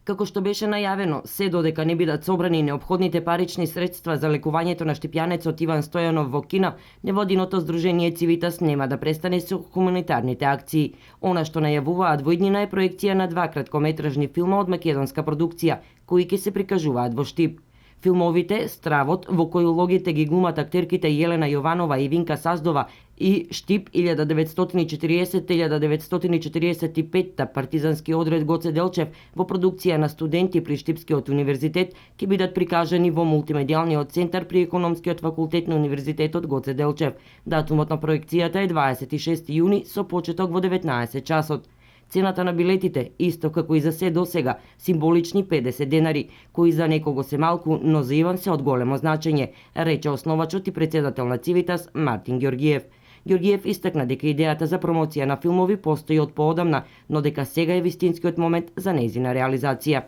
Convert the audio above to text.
Како што беше најавено, се додека не бидат собрани неопходните парични средства за лекувањето на штипјанецот Иван Стојанов во Кина, невладиното здружение Цивитас нема да престане со хуманитарните акции. Она што најавуваат во иднина е проекција на 2 краткометражни филма од македонска продукција, кои ќе се прикажуваат во Штип. Филмовите Стравот, во кој улогите ги глумат актерките Јелена Јованова и Винка Саздова, и Штип 1940-1945 партизански одред Гоце Делчев во продукција на студенти при Штипскиот универзитет ќе бидат прикажани во мултимедијалниот центар при економскиот факултет на универзитетот Гоце Делчев. Датумот на проекцијата е 26 јуни со почеток во 19 часот. Цената на билетите, исто како и за се досега, символични 50 денари, кои за некого се малку, но за Иван се од големо значење, рече основачот и председател на Цивитас Мартин Ѓорѓиев. Ѓорѓиев истакна дека идејата за промоција на филмови постои од поодамна, но дека сега е вистинскиот момент за нејзина реализација.